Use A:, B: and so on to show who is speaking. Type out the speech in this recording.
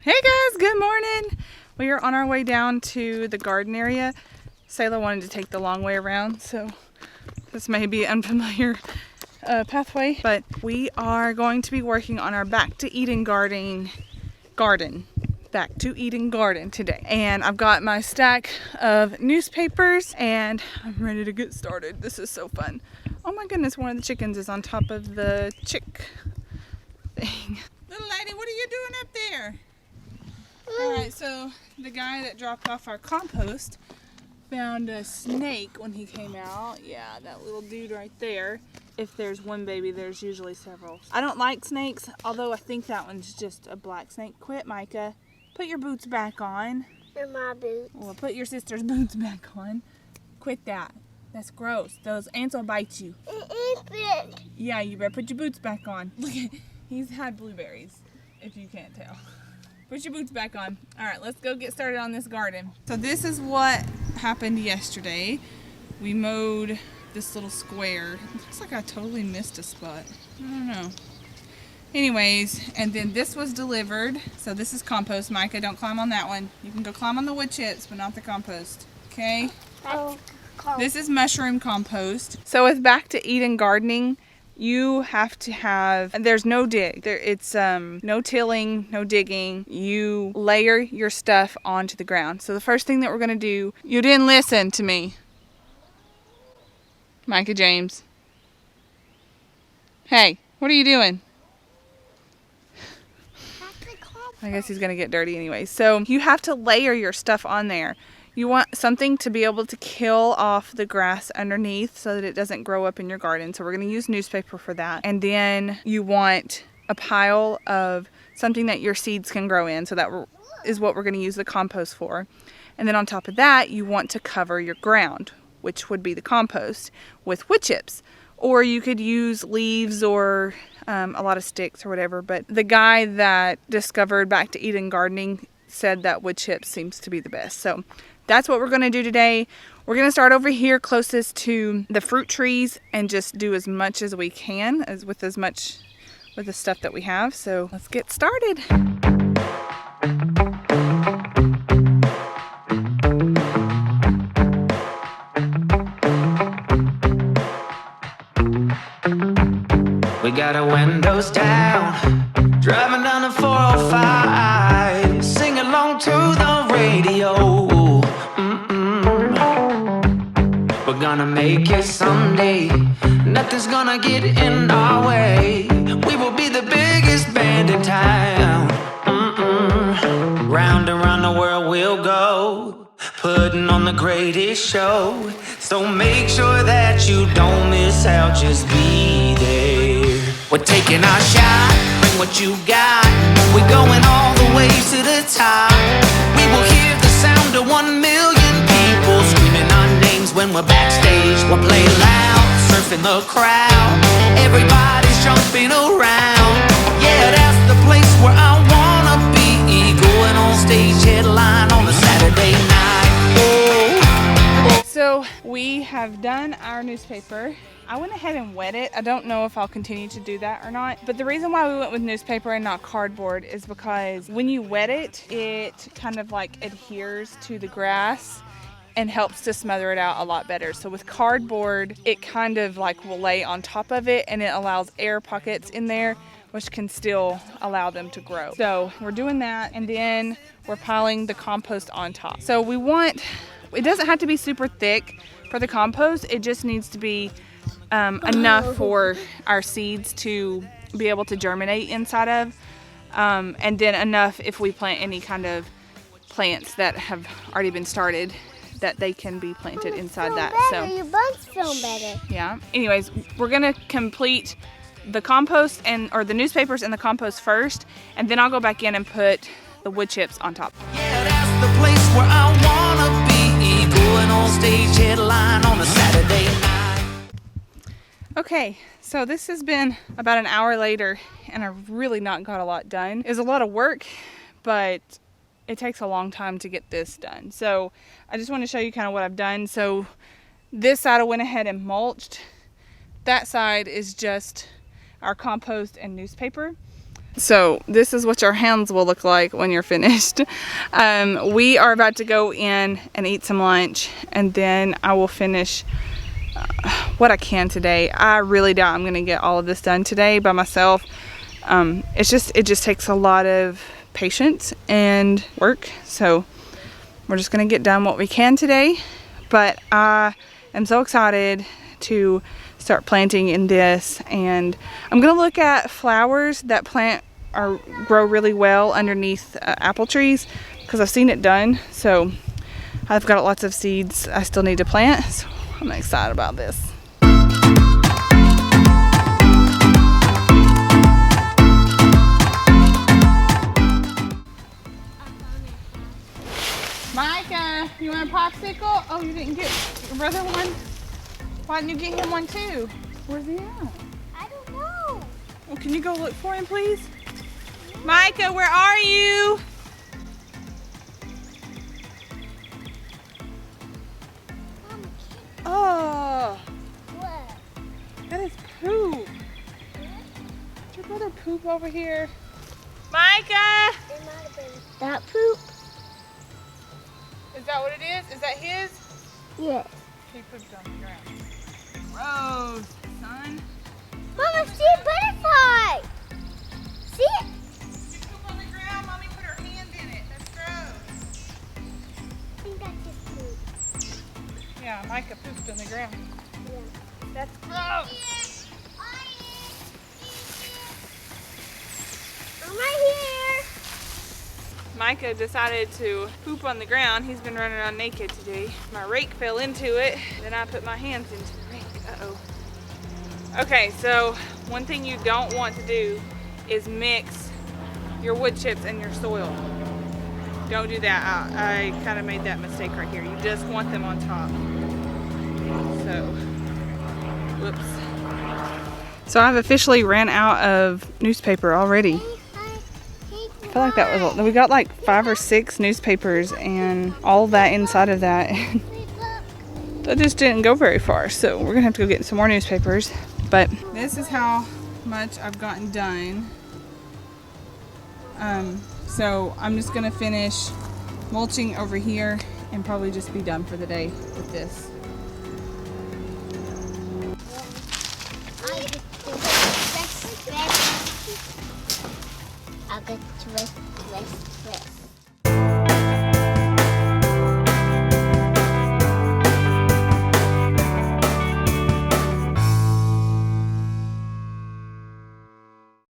A: Hey guys, good morning. We are on our way down to the garden area. Sayla wanted to take the long way around, so this may be an unfamiliar pathway, but we are going to be working on our Back to Eden garden today. And I've got my stack of newspapers and I'm ready to get started. This is so fun. Oh my goodness, one of the chickens is on top of the chick thing. Little lady, what are you doing up there? Alright, so the guy that dropped off our compost found a snake when he came out. Yeah, that little dude right there. If there's one baby, there's usually several. I don't like snakes, although I think that one's just a black snake. Quit, Micah. Put your boots back on.
B: They're my boots.
A: Well, put your sister's boots back on. Quit that. That's gross. Those ants will bite you.
B: It is big.
A: Yeah, you better put your boots back on. Look, he's had blueberries, if you can't tell. Put your boots back on. All right, let's go get started on this garden. So this is what happened yesterday. We mowed this little square. It looks like I totally missed a spot. I don't know. Anyways, and then this was delivered. So this is compost. Micah, don't climb on that one. You can go climb on the wood chips, but not the compost. Okay?
B: Oh.
A: This is mushroom compost. So with Back to Eden gardening, you have to have, there's no dig. It's no tilling, no digging. You layer your stuff onto the ground. So the first thing that we're gonna do, you didn't listen to me. Micah James. Hey, what are you doing? I guess he's gonna get dirty anyway. So you have to layer your stuff on there. You want something to be able to kill off the grass underneath so that it doesn't grow up in your garden. So we're going to use newspaper for that. And then you want a pile of something that your seeds can grow in. So that is what we're going to use the compost for. And then on top of that, you want to cover your ground, which would be the compost, with wood chips. Or you could use leaves or a lot of sticks or whatever. But the guy that discovered Back to Eden gardening said that wood chips seems to be the best. So that's what we're going to do today. We're going to start over here closest to the fruit trees and just do as much as we can with the stuff that we have. So let's get started.
C: We got our windows down, driving down the 405, sing along to the radio. We're gonna make it someday, nothing's gonna get in our way. We will be the biggest band in town. Round and round the world we'll go, putting on the greatest show. So make sure that you don't miss out, just be there. We're taking our shot, bring what you got. We're going all the way to the top. We will hear the sound of 1 million people screaming our names when we're backstage. We'll play loud, surfing the crowd. Everybody's jumping around. Yeah, that's the place where I wanna be. Going on stage, headline on a Saturday night. Oh.
A: So we have done our newspaper. I went ahead and wet it. I don't know if I'll continue to do that or not. But the reason why we went with newspaper and not cardboard is because when you wet it, it kind of like adheres to the grass and helps to smother it out a lot better. So with cardboard, it kind of like will lay on top of it and it allows air pockets in there, which can still allow them to grow. So we're doing that, and then we're piling the compost on top. So we want, it doesn't have to be super thick for the compost. It just needs to be enough for our seeds to be able to germinate inside of, and then enough if we plant any kind of plants that have already been started, that they can be planted inside that.
B: So your bugs feel better.
A: Yeah. Anyways, we're gonna complete the compost or the newspapers and the compost first, and then I'll go back in and put the wood chips on top.
C: Yeah, that's the place where I wanna be. Going on stage, headline on a Saturday night.
A: Okay, so this has been about an hour later, and I've really not got a lot done. It's a lot of work, but it takes a long time to get this done. So I just want to show you kind of what I've done. So this side I went ahead and mulched. That side is just our compost and newspaper. So this is what your hands will look like when you're finished. We are about to go in and eat some lunch, and then I will finish what I can today. I really doubt I'm gonna get all of this done today by myself. It just takes a lot of patience and work. So we're just gonna get done what we can today. But I am so excited to start planting in this, and I'm gonna look at flowers that grow really well underneath apple trees, because I've seen it done. So I've got lots of seeds I still need to plant, so I'm excited about this. Micah, you want a popsicle? Oh, you didn't get your brother one? Why didn't you get him one too? Where's he at?
B: I don't know.
A: Well, can you go look for him, please? Micah, where are you? Oh,
B: What?
A: that is poop. Did your brother poop over here? Micah!
B: It might have been that poop.
A: Is that what it is? Is that his?
B: Yes.
A: He pooped on the ground. Gross, son.
B: Mama, see a butterfly. See it?
A: You poop on the ground, Mommy put her hand in it. That's gross.
B: I think that's his poop.
A: Yeah, Micah pooped on the ground.
B: Yeah.
A: That's gross.
B: I'm right here.
A: Micah decided to poop on the ground. He's been running around naked today. My rake fell into it. Then I put my hands into the rake. Uh-oh. Okay, so one thing you don't want to do is mix your wood chips and your soil. Don't do that. I kind of made that mistake right here. You just want them on top. So, whoops. So I've officially ran out of newspaper already. I feel like that was, we got like 5 or 6 newspapers and all that inside of that. That just didn't go very far, so we're gonna have to go get some more newspapers. But this is how much I've gotten done. So I'm just gonna finish mulching over here and probably just be done for the day with this.
B: I'll get to rest.